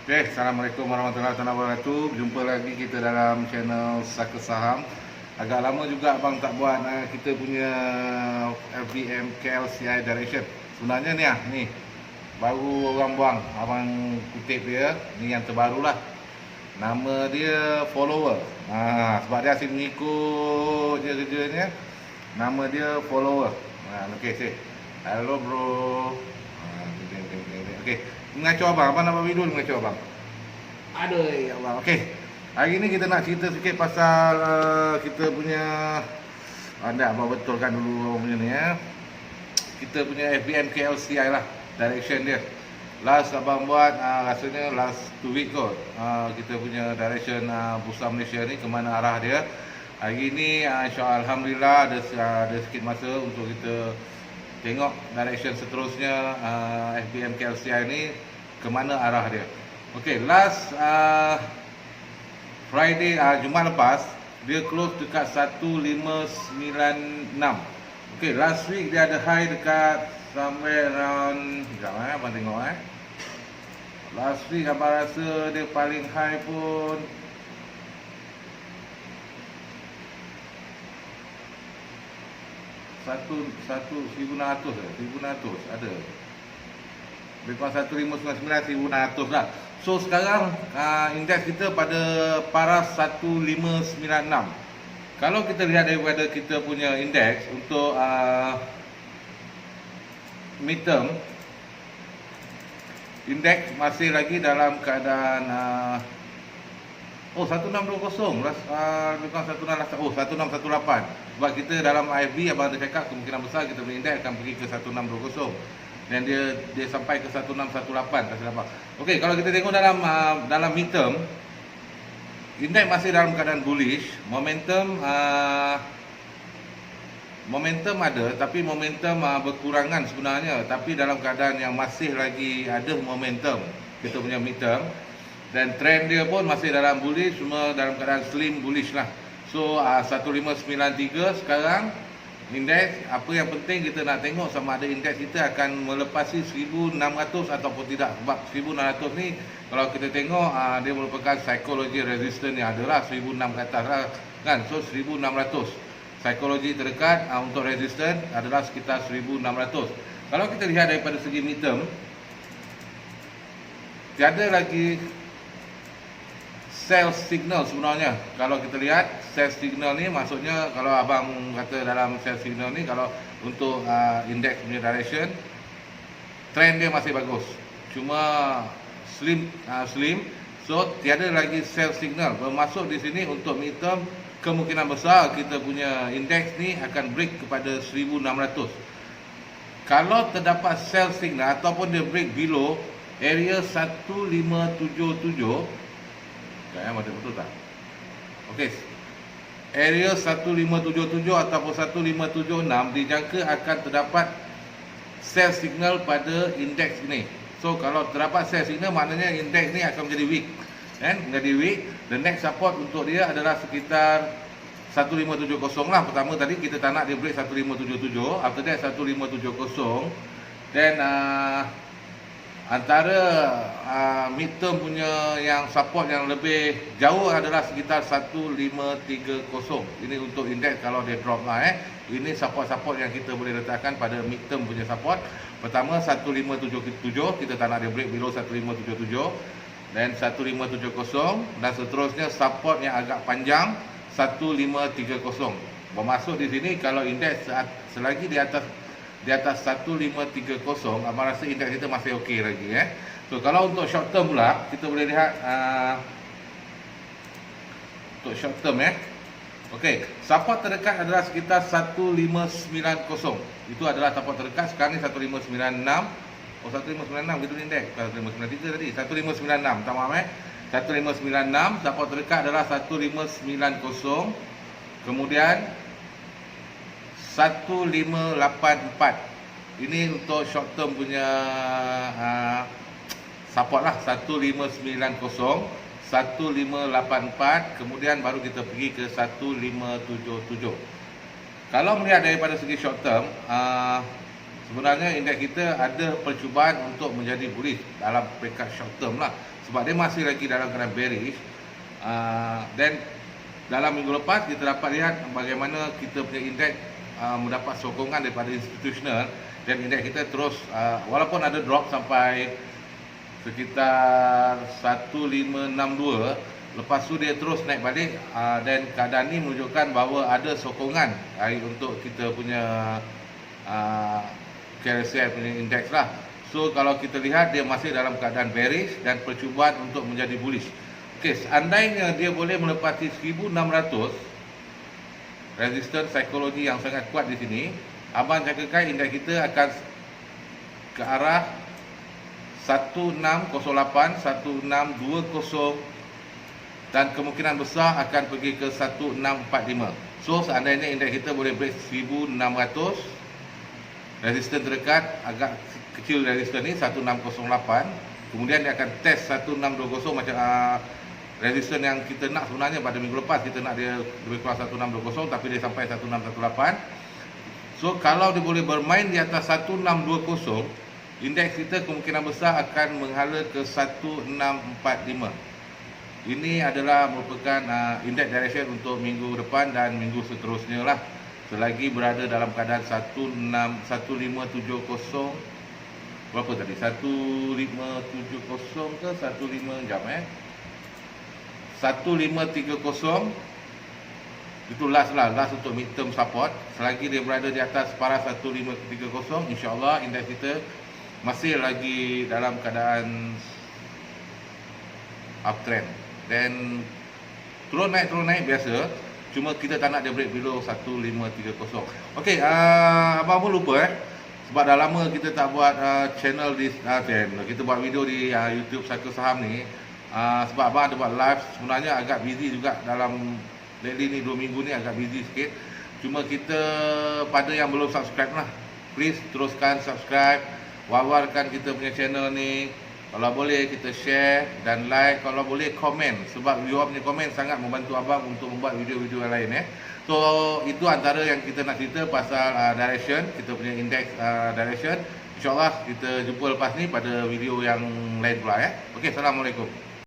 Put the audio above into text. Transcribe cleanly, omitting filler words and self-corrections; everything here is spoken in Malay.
Okay, Assalamualaikum warahmatullahi wabarakatuh. Jumpa lagi kita dalam channel Saka Saham. Agak lama juga abang tak buat kita punya FBM KLCI Direction. Sebenarnya ni baru orang buang. Abang kutip dia, ni yang terbaru lah. Nama dia follower. Sebab dia asyik mengikut je kerjanya. Nama dia follower. Okay, say hello bro. Okay, mengacau abang nak buat video mengacau abang. Aduh ya abang. Okay, hari ni kita nak cerita sikit pasal kita punya abang betulkan dulu punya ni ya. Kita punya FBM KLCI lah, direction dia. Last abang buat rasanya last 2 week kot. Kita punya direction Bursa Malaysia ni ke mana arah dia. Hari ni insya-Allah alhamdulillah ada sikit masa untuk kita tengok direction seterusnya FBM KLCI ni ke mana arah dia. Okey, last Friday Jumaat lepas dia close dekat 1596. Okey, last week dia ada high dekat somewhere around abang tengok last week abang rasa dia paling high pun satu 1,600 ada. Lebih kurang 1,599 lah. So sekarang indeks kita pada paras 1,596. Kalau kita lihat daripada kita punya indeks untuk midterm, indeks masih lagi dalam keadaan 1620 lebih kurang 1618. Sebab kita dalam IFB abang ada cakap kemungkinan besar kita punya indeks akan pergi ke 1620 dan dia sampai ke 1618 tak silap. Okey, kalau kita tengok dalam midterm, indeks masih dalam keadaan bullish. Momentum ada, tapi momentum berkurangan sebenarnya, tapi dalam keadaan yang masih lagi ada momentum kita punya midterm. Dan trend dia pun masih dalam bullish, semua dalam keadaan slim bullish lah. So 1593 sekarang indeks. Apa yang penting kita nak tengok sama ada indeks kita akan melepasi 1600 ataupun tidak. Sebab 1600 ni kalau kita tengok dia merupakan psikologi resistance yang adalah 1600 ke atas lah, kan. So 1600 psikologi terdekat untuk resistance adalah sekitar 1600. Kalau kita lihat daripada segi midterm, tiada lagi sell signal sebenarnya. Kalau kita lihat sell signal ni, maksudnya kalau abang kata dalam sell signal ni, kalau untuk indeks punya direction, trend dia masih bagus, cuma slim. So tiada lagi sell signal bermasuk di sini. Untuk midterm kemungkinan besar kita punya indeks ni akan break kepada 1600. Kalau terdapat sell signal ataupun dia break below area 1577, ada betul tak? Okey. Area 1577 ataupun 1576 dijangka akan terdapat sell signal pada indeks ini. So kalau terdapat sell signal, maknanya indeks ni akan menjadi weak. Menjadi weak. The next support untuk dia adalah sekitar 1570 lah. Pertama tadi kita tak nak dia break 1577, after that 1570. Then antara midterm punya yang support yang lebih jauh adalah sekitar 1530. Ini untuk indeks kalau dia drop lah. Ini support-support yang kita boleh letakkan pada midterm punya support. Pertama 1577, kita tak nak dia break below 1577. Dan 1570, dan seterusnya support yang agak panjang 1530. Bermaksud di sini kalau indeks selagi di atas 1530, abang rasa indeks kita masih okey lagi. So kalau untuk short term pula, kita boleh lihat untuk short term okey, support terdekat adalah sekitar 1590. Itu adalah support terdekat. Sekarang ni 1596. 1596 gitu indeks. 1593 tadi. 1596. Tak maaf 1596. Support terdekat adalah 1590. Kemudian 1584. Ini untuk short term punya support lah. 1590, 1584, kemudian baru kita pergi ke 1577. Kalau melihat daripada segi short term, sebenarnya indeks kita ada percubaan untuk menjadi bullish dalam peringkat short term lah, sebab dia masih lagi dalam keadaan bearish. Dan dalam minggu lepas kita dapat lihat bagaimana kita punya indeks mendapat sokongan daripada institutional, dan indeks kita terus walaupun ada drop sampai sekitar 1562, lepas tu dia terus naik balik, dan keadaan ni menunjukkan bahawa ada sokongan untuk kita punya KLCI punya indeks lah. So kalau kita lihat dia masih dalam keadaan bearish dan percubaan untuk menjadi bullish. Okey, seandainya dia boleh melepasi 1600, resistance psikologi yang sangat kuat di sini, abang jangkakan indeks kita akan ke arah 1608, 1620, dan kemungkinan besar akan pergi ke 1645. So seandainya indeks kita boleh break 1600, resistance terdekat agak kecil resistance ni 1608, kemudian dia akan test 1620 macam resistance yang kita nak sebenarnya pada minggu lepas. Kita nak dia lebih kurang 1620, tapi dia sampai 1618. So kalau dia boleh bermain di atas 1620, indeks kita kemungkinan besar akan menghala ke 1645. Ini adalah merupakan indeks direction untuk minggu depan dan minggu seterusnya lah, selagi berada dalam keadaan 1570. Berapa tadi? 1570 ke 15, jap 1530. Itu last untuk midterm support. Selagi dia berada di atas paras 1530, insya-Allah indeks kita masih lagi dalam keadaan uptrend, dan turun naik biasa. Cuma kita tak nak dia break below 1530. Okey, abang pun lupa sebab dah lama kita tak buat channel di channel. Kita buat video di YouTube Saka Saham ni. Sebab abang ada buat live, sebenarnya agak busy juga dalam lately ni, 2 minggu ni agak busy sikit. Cuma kita, pada yang belum subscribe lah, please teruskan subscribe, wawarkan kita punya channel ni. Kalau boleh kita share dan like, kalau boleh komen, sebab viewer punya komen sangat membantu abang untuk membuat video-video yang lain. So itu antara yang kita nak cerita pasal direction, kita punya index direction. InsyaAllah kita jumpa lepas ni pada video yang lain pula. Okey, Assalamualaikum.